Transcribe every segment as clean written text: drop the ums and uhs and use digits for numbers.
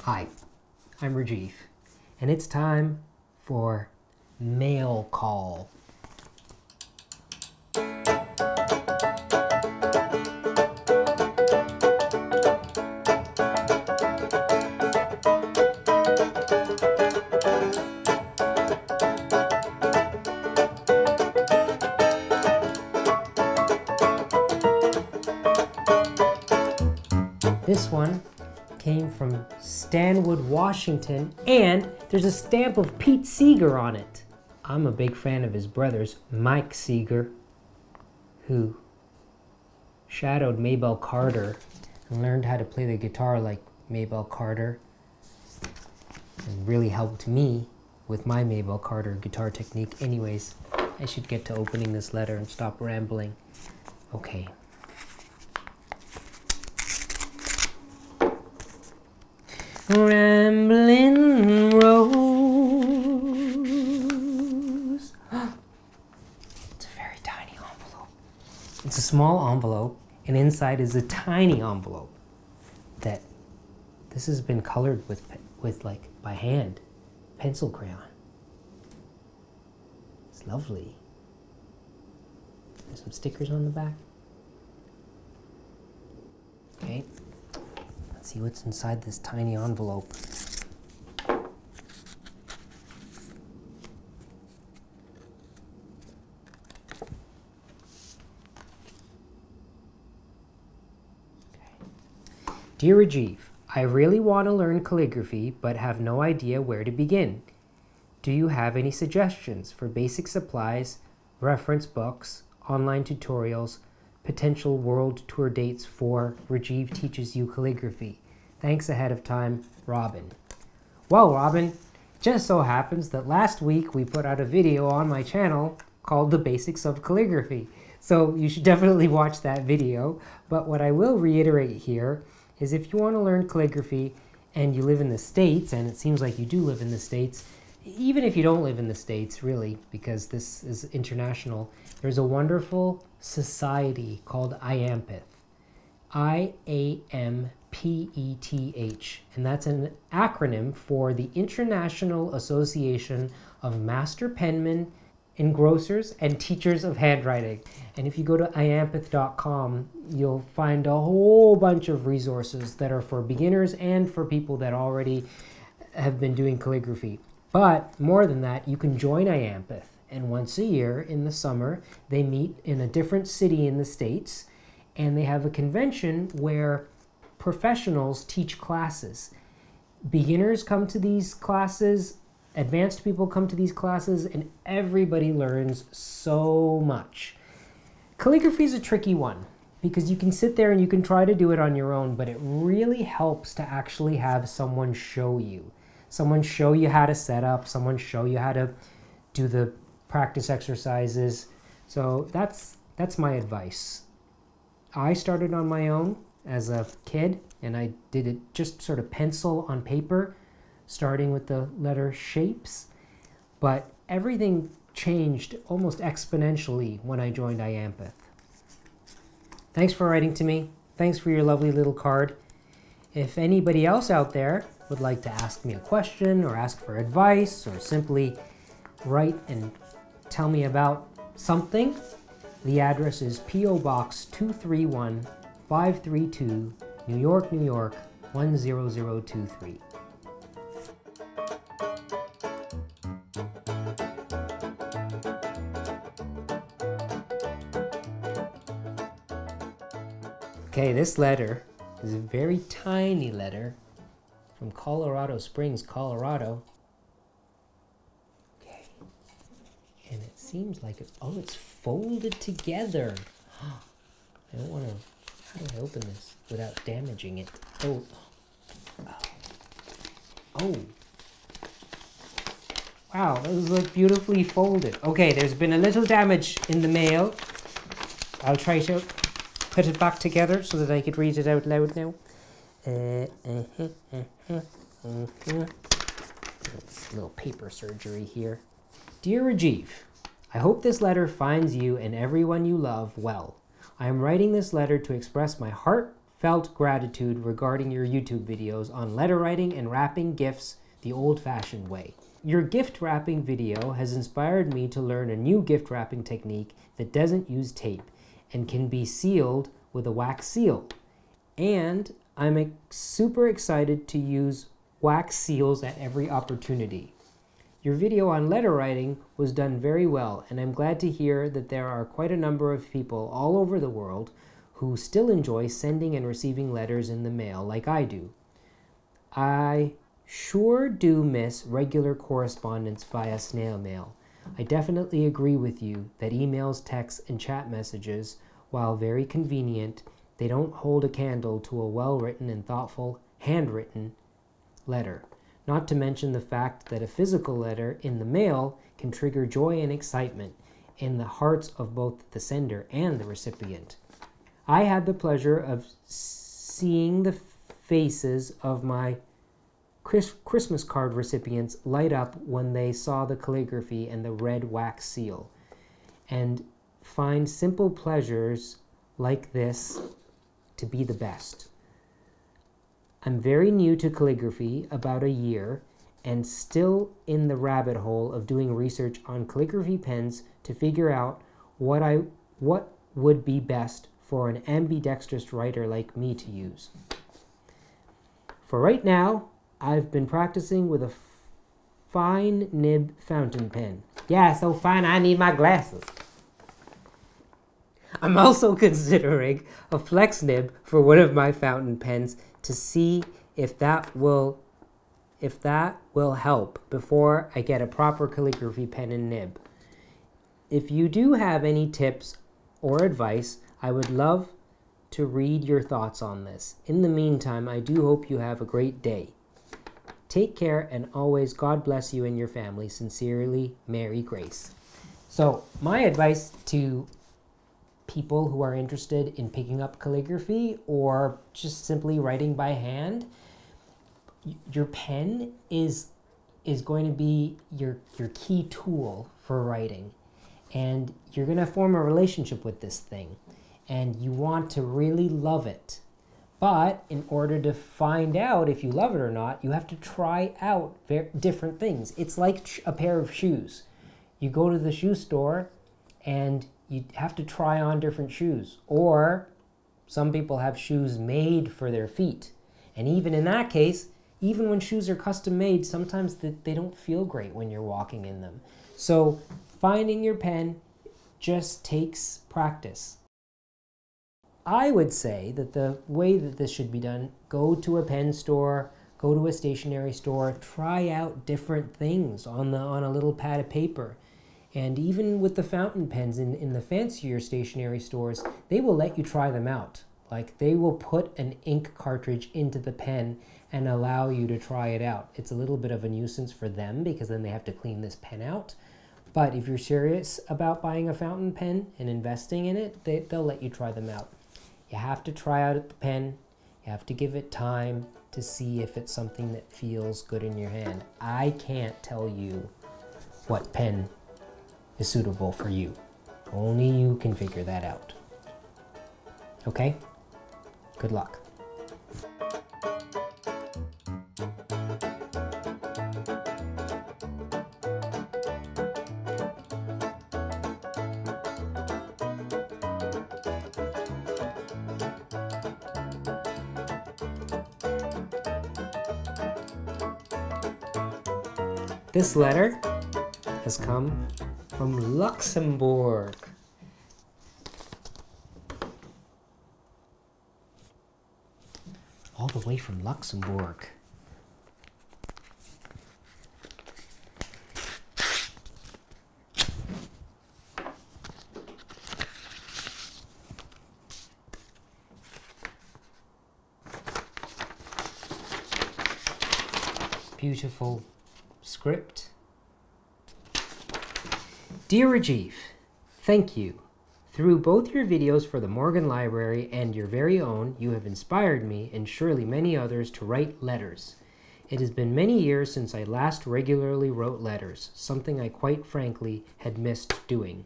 Hi, I'm Rajiv, and it's time for mail call. This one came from Stanwood, Washington, and there's a stamp of Pete Seeger on it. I'm a big fan of his brothers, Mike Seeger, who shadowed Maybelle Carter and learned how to play the guitar like Maybelle Carter, and really helped me with my Maybelle Carter guitar technique. Anyways, I should get to opening this letter and stop rambling. Okay. Rambling Rose. It's a very tiny envelope. It's a small envelope, and inside is a tiny envelope that this has been colored with like by hand, pencil crayon. It's lovely. There's some stickers on the back. Okay. Let's see what's inside this tiny envelope. Dear Rajiv, I really want to learn calligraphy but have no idea where to begin. Do you have any suggestions for basic supplies, reference books, online tutorials, potential world tour dates for Rajiv Teaches You Calligraphy? Thanks ahead of time, Robin. Well, Robin, just so happens that last week we put out a video on my channel called The Basics of Calligraphy. So you should definitely watch that video. But what I will reiterate here is if you want to learn calligraphy and you live in the States, and it seems like you do live in the States, even if you don't live in the States, really, because this is international, there's a wonderful society called IAMPETH. I-A-M-P-E-T-H. And that's an acronym for the International Association of Master Penmen, Engrossers, and Teachers of Handwriting. And if you go to iampeth.com, you'll find a whole bunch of resources that are for beginners and for people that already have been doing calligraphy. But more than that, you can join IAMPETH. And once a year in the summer, they meet in a different city in the States, and they have a convention where professionals teach classes. Beginners come to these classes, advanced people come to these classes, and everybody learns so much. Calligraphy is a tricky one because you can sit there and you can try to do it on your own, but it really helps to actually have someone show you. Someone show you how to set up, someone show you how to do the practice exercises. So that's my advice. I started on my own as a kid, and I did it just sort of pencil on paper, starting with the letter shapes. But everything changed almost exponentially when I joined IAMPETH. Thanks for writing to me. Thanks for your lovely little card. If anybody else out there would like to ask me a question or ask for advice or simply write and tell me about something, the address is P.O. Box 231 532, New York, New York 10023. Okay, this letter is a very tiny letter from Colorado Springs, Colorado. Okay, and it seems like it's folded together. I don't want to. How do I open this without damaging it? Oh. Wow, it was like beautifully folded. Okay, there's been a little damage in the mail. I'll try to put it back together so that I could read it out loud now. It's a little paper surgery here. Dear Rajiv, I hope this letter finds you and everyone you love well. I am writing this letter to express my heartfelt heartfelt gratitude regarding your YouTube videos on letter writing and wrapping gifts the old-fashioned way. Your gift wrapping video has inspired me to learn a new gift wrapping technique that doesn't use tape and can be sealed with a wax seal. And I'm super excited to use wax seals at every opportunity. Your video on letter writing was done very well, and I'm glad to hear that there are quite a number of people all over the world who still enjoy sending and receiving letters in the mail like I do. I sure do miss regular correspondence via snail mail. I definitely agree with you that emails, texts, and chat messages, while very convenient, they don't hold a candle to a well-written and thoughtful, handwritten letter. Not to mention the fact that a physical letter in the mail can trigger joy and excitement in the hearts of both the sender and the recipient. I had the pleasure of seeing the faces of my Christmas card recipients light up when they saw the calligraphy and the red wax seal, and find simple pleasures like this to be the best. I'm very new to calligraphy, about a year, and still in the rabbit hole of doing research on calligraphy pens to figure out what would be best for an ambidextrous writer like me to use. For right now, I've been practicing with a fine nib fountain pen. Yeah, so fine I need my glasses. I'm also considering a flex nib for one of my fountain pens to see if that will help before I get a proper calligraphy pen and nib. If you do have any tips or advice, I would love to read your thoughts on this. In the meantime, I do hope you have a great day. Take care, and always God bless you and your family. Sincerely, Mary Grace. So my advice to people who are interested in picking up calligraphy or just simply writing by hand, your pen is going to be your key tool for writing, and you're going to form a relationship with this thing, and you want to really love it. But in order to find out if you love it or not, you have to try out different things. It's like a pair of shoes. You go to the shoe store and you have to try on different shoes, or some people have shoes made for their feet. And even in that case, even when shoes are custom made, sometimes they don't feel great when you're walking in them. So finding your pen just takes practice. I would say that the way that this should be done, go to a pen store, go to a stationery store, try out different things on a little pad of paper. And even with the fountain pens in the fancier stationery stores, they will let you try them out. Like, they will put an ink cartridge into the pen and allow you to try it out. It's a little bit of a nuisance for them because then they have to clean this pen out. But if you're serious about buying a fountain pen and investing in it, they'll let you try them out. You have to try out the pen. You have to give it time to see if it's something that feels good in your hand. I can't tell you what pen is suitable for you. Only you can figure that out. Okay? Good luck. This letter has come from Luxembourg. All the way from Luxembourg. Beautiful script. Dear Rajiv, thank you. Through both your videos for the Morgan Library and your very own, you have inspired me and surely many others to write letters. It has been many years since I last regularly wrote letters, something I quite frankly had missed doing.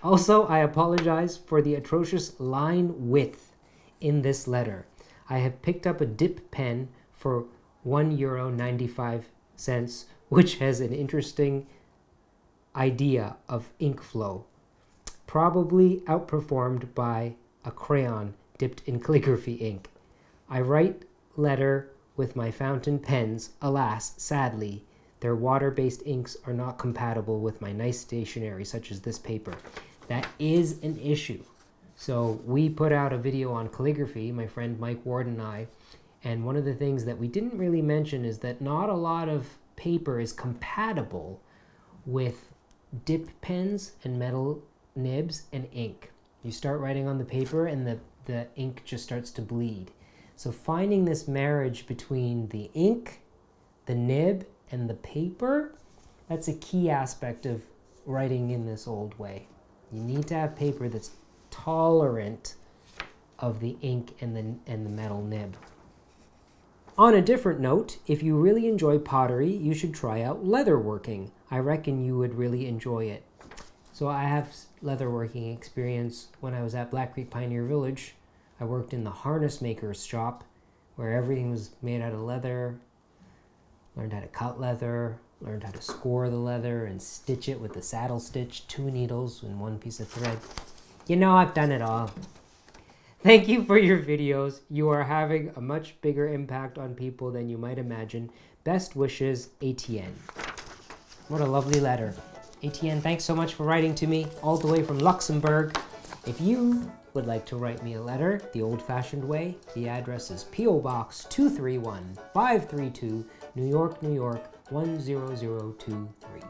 Also, I apologize for the atrocious line width in this letter. I have picked up a dip pen for €1.95, which has an interesting idea of ink flow, probably outperformed by a crayon dipped in calligraphy ink. I write letter with my fountain pens. Alas, sadly, their water-based inks are not compatible with my nice stationery, such as this paper. That is an issue. So we put out a video on calligraphy, my friend Mike Ward and I, and one of the things that we didn't really mention is that not a lot of paper is compatible with dip pens and metal nibs and ink. You start writing on the paper and the ink just starts to bleed. So finding this marriage between the ink, the nib, and the paper, that's a key aspect of writing in this old way. You need to have paper that's tolerant of the ink and the metal nib. On a different note, if you really enjoy pottery, you should try out leatherworking. I reckon you would really enjoy it. So I have leatherworking experience. When I was at Black Creek Pioneer Village, I worked in the harness maker's shop where everything was made out of leather. Learned how to cut leather, learned how to score the leather and stitch it with the saddle stitch, 2 needles and 1 piece of thread. You know, I've done it all. Thank you for your videos. You are having a much bigger impact on people than you might imagine. Best wishes, ATN. What a lovely letter. ATN, thanks so much for writing to me all the way from Luxembourg. If you would like to write me a letter the old-fashioned way, the address is P.O. Box 231-532, New York, New York 10023.